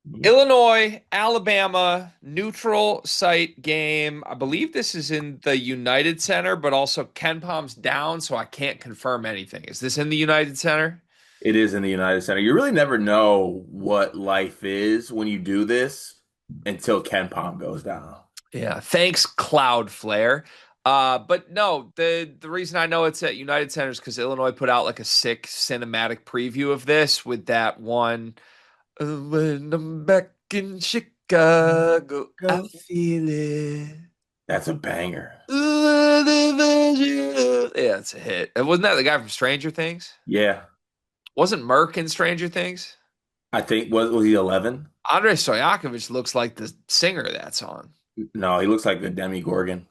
Mhm. Illinois, Alabama, neutral site game. I believe this is in the United Center, but also Ken Palm's down, so I can't confirm anything. Is this in the United Center? It is in the United Center. You really never know what life is when you do this until Ken Palm goes down. Yeah, thanks, Cloudflare. But no, the reason I know it's at United Center is because Illinois put out like a sick cinematic preview of this with that one. When I'm back in Chicago, I Go. feel it. That's a banger. Yeah, it's a hit. And wasn't that the guy from Stranger Things? Yeah. Wasn't Merc in Stranger Things? I think was he 11? Andrei Stoyakovich looks like the singer of that song. No, he looks like the Demi Gorgon.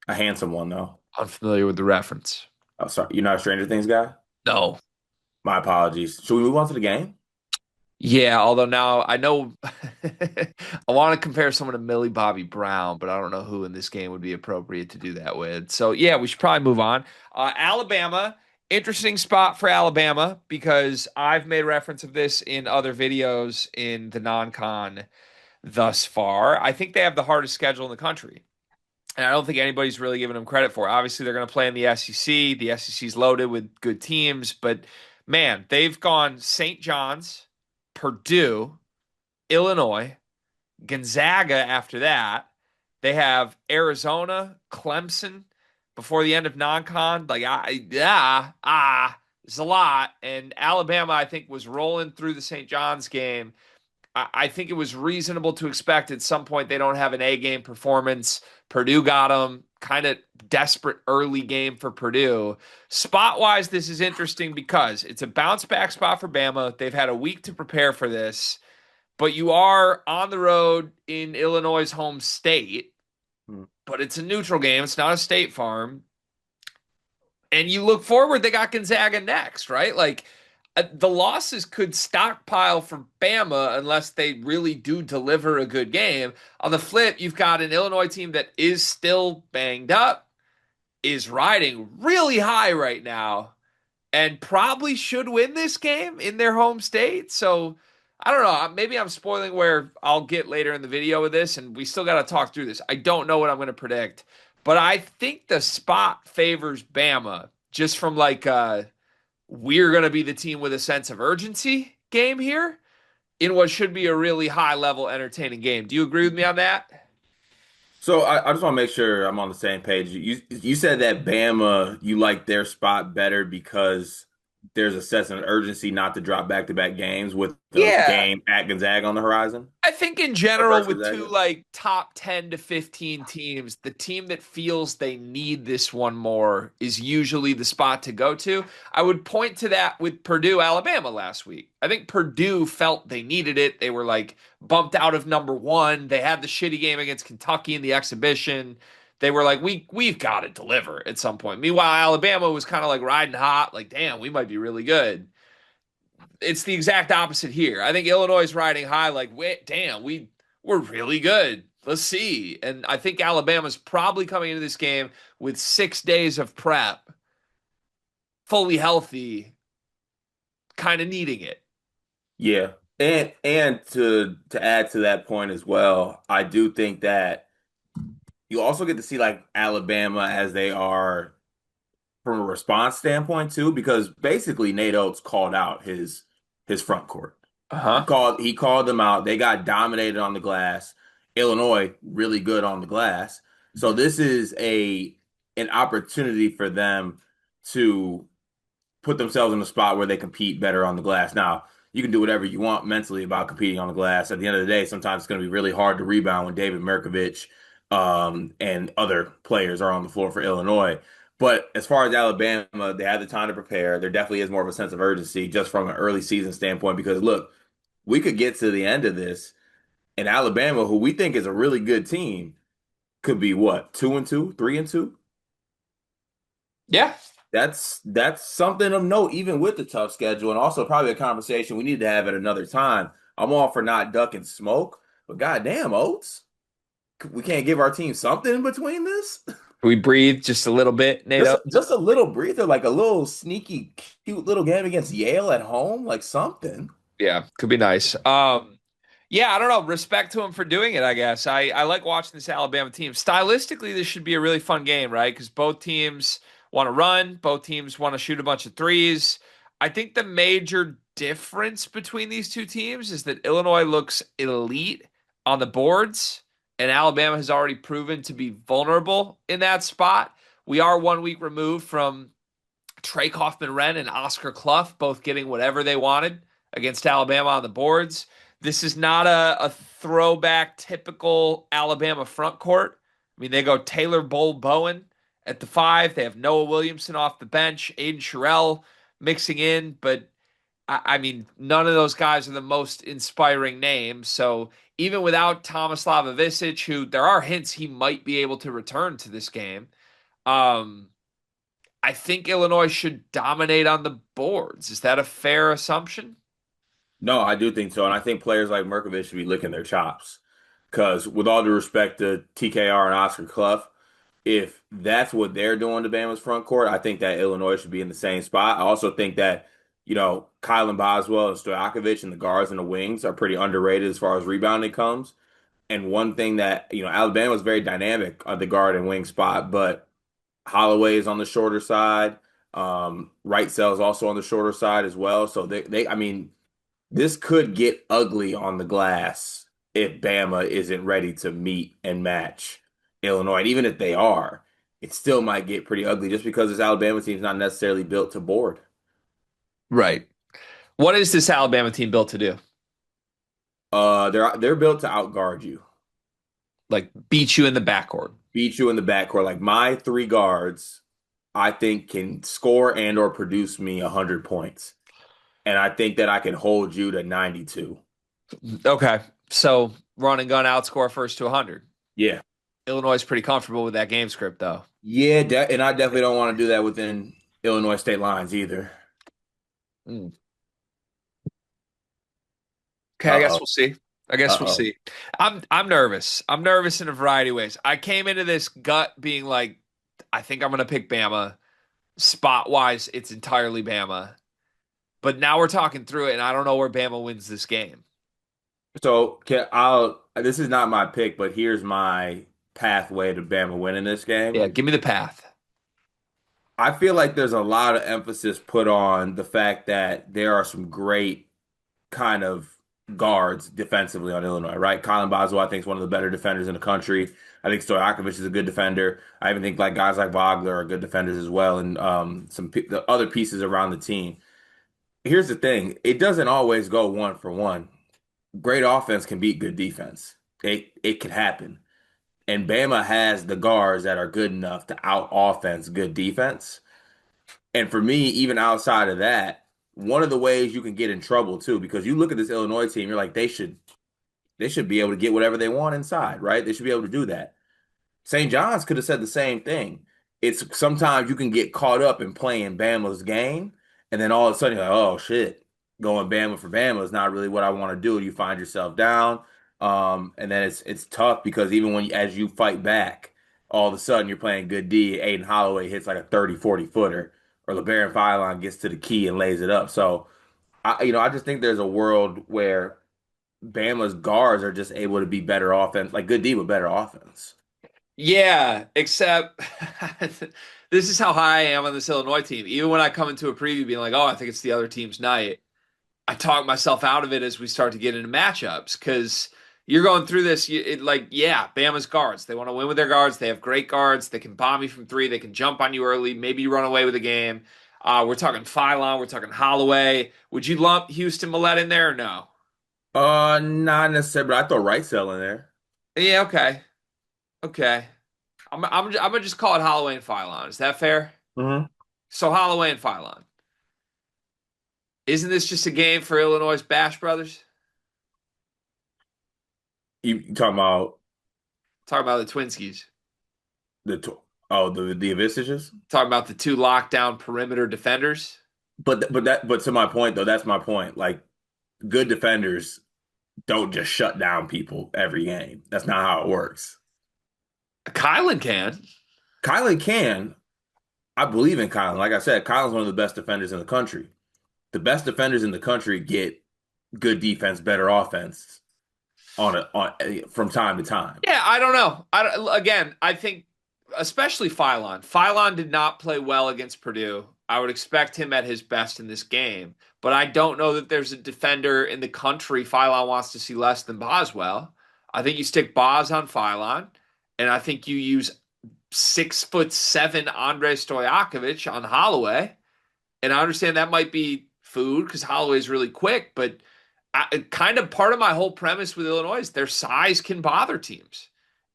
A handsome one though. Unfamiliar with the reference. Oh, sorry. You're not a Stranger Things guy? No. My apologies. Should we move on to the game? Yeah, although now I know I want to compare someone to Millie Bobby Brown, but I don't know who in this game would be appropriate to do that with. So yeah, we should probably move on. Alabama, interesting spot for Alabama because I've made reference of this in other videos in the non-con thus far. I think they have the hardest schedule in the country. And I don't think anybody's really giving them credit for it. Obviously, they're going to play in the SEC. The SEC's loaded with good teams, but man, they've gone St. John's, Purdue, Illinois, Gonzaga after that. They have Arizona, Clemson before the end of non-con. It's a lot. And Alabama, I think, was rolling through the St. John's game. I think it was reasonable to expect at some point they don't have an A game performance. Purdue got them. Kind of desperate early game for Purdue. Spot wise, this is interesting because it's a bounce back spot for Bama. They've had a week to prepare for this, but you are on the road in Illinois' home state, Hmm. but it's a neutral game. It's not a state farm. And you look forward, they got Gonzaga next, right? Like the losses could stockpile for Bama unless they really do deliver a good game. On the flip, you've got an Illinois team that is still banged up, is riding really high right now, and probably should win this game in their home state. So I don't know. Maybe I'm spoiling where I'll get later in the video with this, and we still got to talk through this. I don't know what I'm going to predict, but I think the spot favors Bama just from like we're going to be the team with a sense of urgency game here in what should be a really high level entertaining game. Do you agree with me on that? So I just want to make sure I'm on the same page. You said that Bama, you like their spot better because there's a sense of urgency not to drop back-to-back games with the Yeah, game at Gonzaga on the horizon I think in or general, versus with two Gonzaga. like top 10 to 15 teams, the team that feels they need this one more is usually the spot to go to. I would point to that with Purdue, Alabama last week. I think Purdue felt they needed it. They were like bumped out of number one. They had the shitty game against Kentucky in the exhibition. They were like, we've got to deliver at some point. Meanwhile, Alabama was kind of like riding hot, like, damn, we might be really good. It's the exact opposite here. I think Illinois is riding high, like, wait, damn, we're really good. Let's see. And I think Alabama's probably coming into this game with 6 days of prep, fully healthy, kind of needing it. Yeah. And to add to that point as well, I do think that you also get to see like Alabama as they are from a response standpoint too, because basically Nate Oates called out his front court. Uh He huh. called them out. They got dominated on the glass. Illinois really good on the glass. So this is a an opportunity for them to put themselves in a spot where they compete better on the glass. Now, you can do whatever you want mentally about competing on the glass. At the end of the day, sometimes it's going to be really hard to rebound when David Mirkovich and other players are on the floor for Illinois. But as far as Alabama, they had the time to prepare. There definitely is more of a sense of urgency just from an early season standpoint because look, we could get to the end of this and Alabama, who we think is a really good team, could be what, 2-2, 3-2? Yeah. That's something of note, even with the tough schedule, and also probably a conversation we need to have at another time. I'm all for not ducking smoke, but goddamn, Oates, we can't give our team something in between this. We breathe just a little bit, Just NATO. just a little breather, like a little sneaky, cute little game against Yale at home, like something. Yeah, could be nice. Yeah, I don't know. Respect to him for doing it, I guess. I like watching this Alabama team. Stylistically, this should be a really fun game, right? Because both teams want to run, both teams want to shoot a bunch of threes. I think the major difference between these two teams is that Illinois looks elite on the boards, and Alabama has already proven to be vulnerable in that spot. We are 1 week removed from Trey Kaufman-Renn and Oscar Clough both getting whatever they wanted against Alabama on the boards. This is not a throwback typical Alabama front court. I mean, they go Taylor Bull Bowen at the five. They have Noah Williamson off the bench, Aiden Sherrill mixing in, but I mean, none of those guys are the most inspiring names. So even without Thomas Slavovicic, who there are hints he might be able to return to this game, um, I think Illinois should dominate on the boards. Is that a fair assumption? No, I do think so. And I think players like Merkovich should be licking their chops. Because with all due respect to TKR and Oscar Clough, if that's what they're doing to Bama's front court, I think that Illinois should be in the same spot. I also think that, Kylan Boswell and Stojakovic and the guards and the wings are pretty underrated as far as rebounding comes. And one thing that, Alabama was very dynamic on the guard and wing spot, but Holloway is on the shorter side. Right Cell's also on the shorter side as well. So I mean, this could get ugly on the glass if Bama isn't ready to meet and match Illinois. And even if they are, it still might get pretty ugly just because this Alabama team's not necessarily built to board. Right. What is this Alabama team built to do? They're built to outguard you, Like beat you in the backcourt. beat you in the backcourt. Like my three guards, I think can score and or produce me 100 points. And I think that I can hold you to 92. Okay. So run and gun outscore first to 100. Yeah. Illinois is pretty comfortable with that game script, though. Yeah, and I definitely don't want to do that within Illinois state lines either. Mm. Okay, I guess Uh-oh. we'll see. I guess we'll Uh-oh. see. I'm nervous. I'm nervous in a variety of ways. I came into this gut being like, I think I'm gonna pick Bama. Spot wise, it's entirely Bama. But now we're talking through it, and I don't know where Bama wins this game. So this is not my pick, but here's my pathway to Bama winning this game. Yeah, give me the path. I feel like there's a lot of emphasis put on the fact that there are some great kind of guards defensively on Illinois, right? Colin Boswell, I think, is one of the better defenders in the country. I think Stojakovic is a good defender. I even think like guys like Vogler are good defenders as well, and the other pieces around the team. Here's the thing: it doesn't always go one for one. Great offense can beat good defense. It can happen. And Bama has the guards that are good enough to out offense good defense. And for me, even outside of that, one of the ways you can get in trouble too, because you look at this Illinois team, you're like, they should be able to get whatever they want inside, right? They should be able to do that. St. John's could have said the same thing. It's sometimes you can get caught up in playing Bama's game, and then all of a sudden you're like, oh shit, going Bama for Bama is not really what I want to do. You find yourself down, and then it's tough because even as you fight back, all of a sudden you're playing good D. Aiden Holloway hits like a 30, 40 footer, or LeBaron Philon gets to the key and lays it up. So I just think there's a world where Bama's guards are just able to be better offense, like good D with better offense. Yeah, except this is how high I am on this Illinois team. Even when I come into a preview being like, oh, I think it's the other team's night, I talk myself out of it as we start to get into matchups because you're going through this. Yeah, Bama's guards. They want to win with their guards. They have great guards. They can bomb you from three. They can jump on you early. Maybe you run away with the game. We're talking Philon. We're talking Holloway. Would you lump Houston Millette in there or no? Not necessarily, but I throw right cell in there. Yeah, okay. Okay. I'm gonna just call it Holloway and Philon. Is that fair? Hmm. So Holloway and Philon. Isn't this just a game for Illinois' Bash Brothers? You talking about Talking about the Twinskies. the tw- oh the Avisages? Talking about the two lockdown perimeter defenders. But to my point though, that's my point. Like good defenders don't just shut down people every game. That's not how it works. Kylan can. Kylan can. I believe in Kylan. Like I said, Kylan's one of the best defenders in the country. The best defenders in the country get good defense, better offense on from time to time. Yeah, I don't know. Again, I think especially Phylon. Phylon did not play well against Purdue. I would expect him at his best in this game, but I don't know that there's a defender in the country Phylon wants to see less than Boswell. I think you stick Boz on Phylon, and I think you use 6'7" Andrei Stojakovic on Holloway. And I understand that might be food because Holloway is really quick, but kind of part of my whole premise with Illinois is their size can bother teams.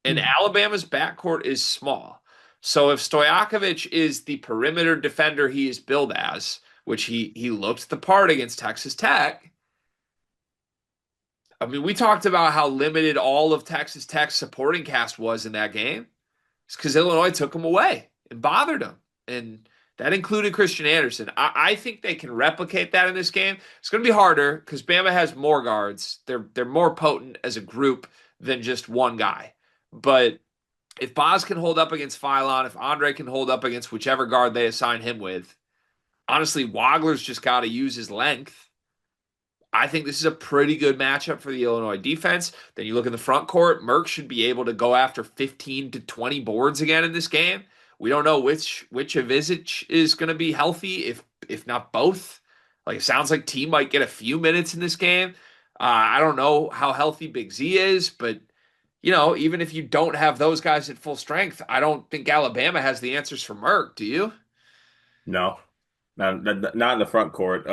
And Hmm. Alabama's backcourt is small. So if Stojakovic is the perimeter defender he is billed as, which he looked the part against Texas Tech, I mean, we talked about how limited all of Texas Tech's supporting cast was in that game. It's because Illinois took him away and bothered him. And that included Christian Anderson. I think they can replicate that in this game. It's going to be harder because Bama has more guards. They're more potent as a group than just one guy. But if Boz can hold up against Phylon, if Andre can hold up against whichever guard they assign him with, honestly, Wagler's just got to use his length. I think this is a pretty good matchup for the Illinois defense. Then you look in the front court, Merck should be able to go after 15 to 20 boards again in this game. We don't know which of Visich is going to be healthy, if not both. Like it sounds like T might get a few minutes in this game. I don't know how healthy Big Z is, but even if you don't have those guys at full strength, I don't think Alabama has the answers for Merck. Do you? No, not in the front court.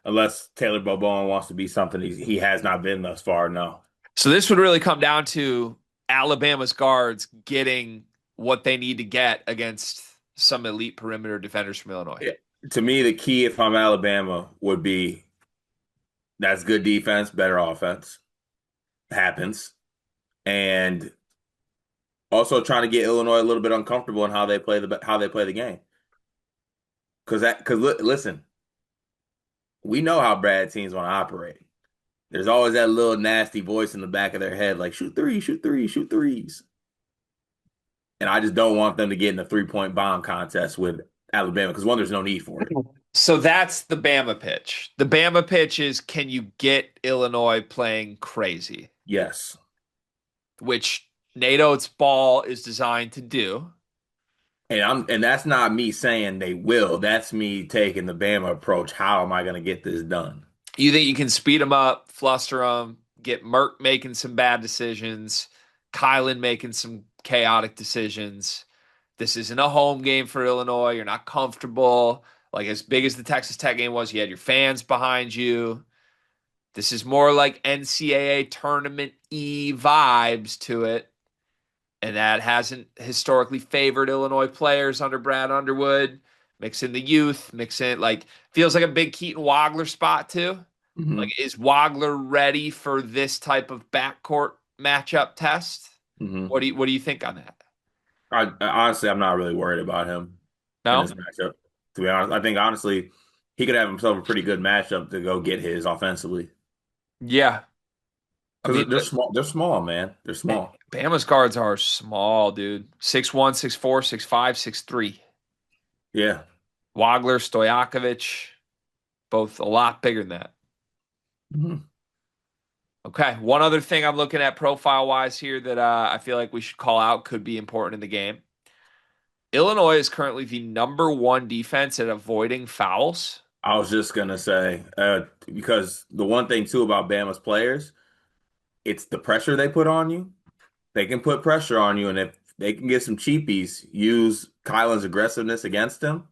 Unless Taylor Bobone wants to be something he has not been thus far. No. So this would really come down to Alabama's guards getting what they need to get against some elite perimeter defenders from Illinois. Yeah. To me, the key if I'm Alabama would be that's good defense, better offense happens, and also trying to get Illinois a little bit uncomfortable in how they play the game. Listen, we know how bad teams want to operate. There's always that little nasty voice in the back of their head, like shoot threes, shoot threes, shoot threes. And I just don't want them to get in a 3-point bomb contest with Alabama because one, there's no need for it. So that's the Bama pitch. The Bama pitch is can you get Illinois playing crazy, Yes. which Nate Oates' ball is designed to do. And that's not me saying they will. That's me taking the Bama approach. How am I going to get this done? You think you can speed them up, fluster them, get Merck making some bad decisions, Kylan making some chaotic decisions. This isn't a home game for Illinois. You're not comfortable. Like as big as the Texas Tech game was, you had your fans behind you. This is more like NCAA tournament E vibes to it. And that hasn't historically favored Illinois players under Brad Underwood. Mix in the youth, mix in like feels like a big Keaton Wagler spot too. Hmm. Like is Wagler ready for this type of backcourt matchup test? Hmm. What do you think on that? Honestly, I'm not really worried about him in No? this matchup. To be honest, I think honestly he could have himself a pretty good matchup to go get his offensively Yeah. I mean, because they're small. They're small, man. They're small. Bama's guards are small, dude. 6'1", 6'4", 6'5", 6'3". Yeah. Wagler, Stojakovic, both a lot bigger than that. Hmm. Okay, one other thing I'm looking at profile wise here that I feel like we should call out could be important in the game. Illinois is currently the number one defense at avoiding fouls. I was just gonna say because the one thing too about Bama's players, it's the pressure they put on you. They can put pressure on you, and if they can get some cheapies, use Kylan's aggressiveness against them.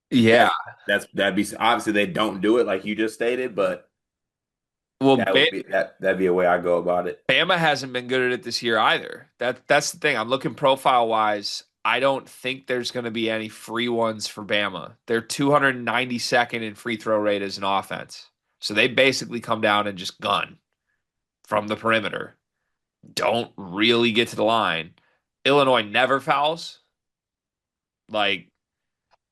Yeah. That'd be obviously they don't do it like you just stated, but Well, that'd be a way I go about it. Bama hasn't been good at it this year either. That's the thing. I'm looking profile wise. I don't think there's going to be any free ones for Bama. They're 292nd in free throw rate as an offense. So they basically come down and just gun from the perimeter. Don't really get to the line. Illinois never fouls. Like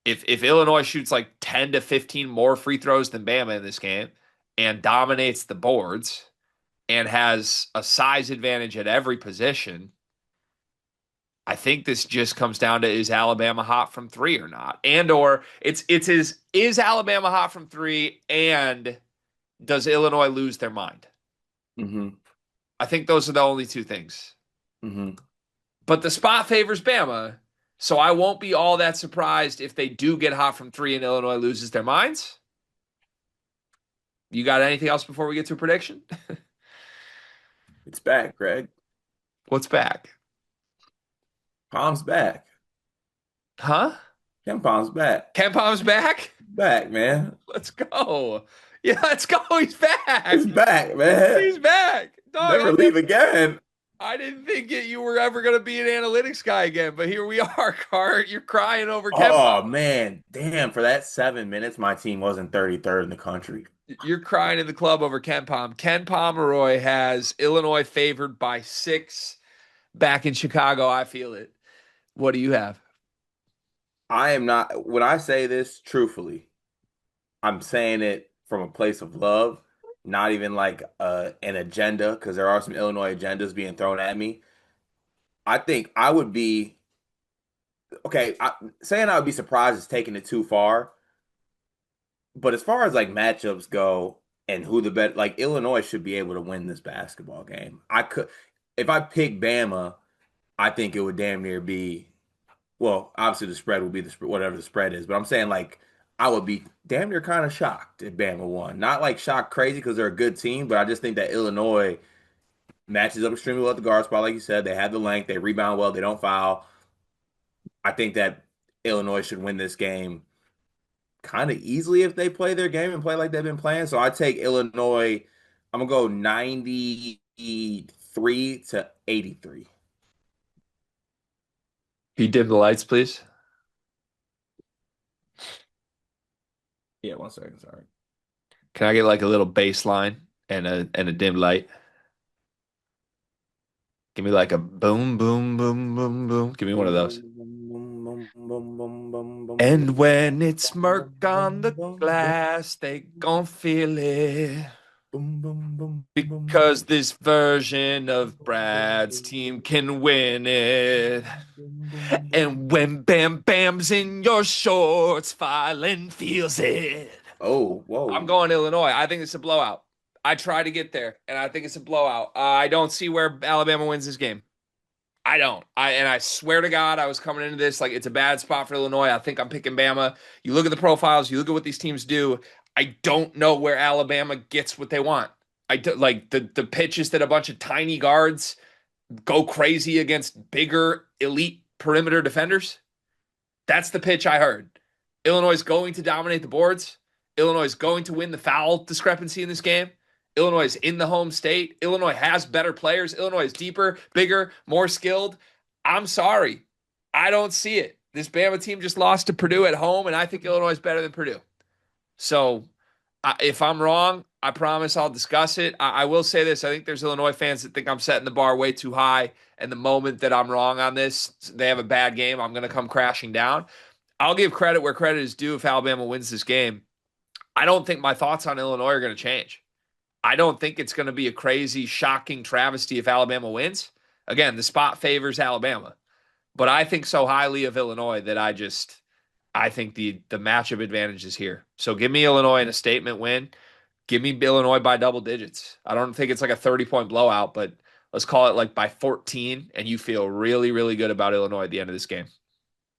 if Illinois shoots like 10 to 15 more free throws than Bama in this game and dominates the boards and has a size advantage at every position, I think this just comes down to is Alabama hot from three or not? And or is Alabama hot from three and does Illinois lose their mind? Mm-hmm. I think those are the only two things. Mm-hmm. But the spot favors Bama, so I won't be all that surprised if they do get hot from three and Illinois loses their minds. You got anything else before we get to a prediction? It's back, Greg. What's back? Palm's back. Huh? Ken Palm's back. Ken Palm's back? Back, man. Let's go. Yeah, let's go. He's It's back. back, man. He's back. Dog, Never leave again. I didn't think you were ever going to be an analytics guy again, but here we are, Cart. You're crying over Ken Oh Palm. man, damn! For that 7 minutes, my team wasn't 33rd in the country. You're crying in the club over Ken Palm. Ken Pomeroy has Illinois favored by 6 back in Chicago. I feel it. What do you have? I am not. When I say this, truthfully, I'm saying it from a place of love, not even like an agenda, because there are some Illinois agendas being thrown at me. I think I would be okay. Saying I would be surprised is taking it too far. But as far as like matchups go and who the bet, like Illinois should be able to win this basketball game. I could, if I pick Bama, I think it would damn near be, well, obviously the spread will be the whatever the spread is, but I'm saying like I would be damn near kind of shocked if Bama won. Not like shocked crazy because they're a good team, but I just think that Illinois matches up extremely well at the guard spot, like you said. They have the length, they rebound well, they don't foul. I think that Illinois should win this game kind of easily if they play their game and play like they've been playing. So I take Illinois. I'm gonna go 93 to 83. Can you dim the lights, please? Yeah, 1 second. Sorry. Can I get like a little bass line and a dim light? Give me like a boom, boom, boom, boom, boom. Give me one of Boom, those. boom, boom, boom, boom, boom, boom, boom, And boom, when it's boom, murk on boom, the boom, boom, glass, they gon' feel it. boom, boom, boom, boom, Because this version of Brad's team can win it. And when Bam Bam's in your shorts, Filing feels it. Oh, I'm whoa. going Illinois. I think it's a blowout. I try to get there, and I think it's a blowout. I don't see where Alabama wins this game. I don't. I swear to God, I was coming into this like it's a bad spot for Illinois. I think I'm picking Bama. You look at the profiles, you look at what these teams do. I don't know where Alabama gets what they want. Like the pitches that a bunch of tiny guards go crazy against bigger elite perimeter defenders. That's the pitch I heard. Illinois is going to dominate the boards. Illinois is going to win the foul discrepancy in this game. Illinois is in the home state. Illinois has better players. Illinois is deeper, bigger, more skilled. I'm sorry. I don't see it. This Bama team just lost to Purdue at home, and I think Illinois is better than Purdue. So if I'm wrong, I promise I'll discuss it. I will say this. I think there's Illinois fans that think I'm setting the bar way too high. And the moment that I'm wrong on this, they have a bad game, I'm going to come crashing down. I'll give credit where credit is due if Alabama wins this game. I don't think my thoughts on Illinois are going to change. I don't think it's going to be a crazy, shocking travesty if Alabama wins. Again, the spot favors Alabama, but I think so highly of Illinois that I think the matchup advantage is here. So give me Illinois in a statement win. Give me Illinois by double digits. I don't think it's like a 30-point blowout, but let's call it like by 14, and you feel really, really good about Illinois at the end of this game.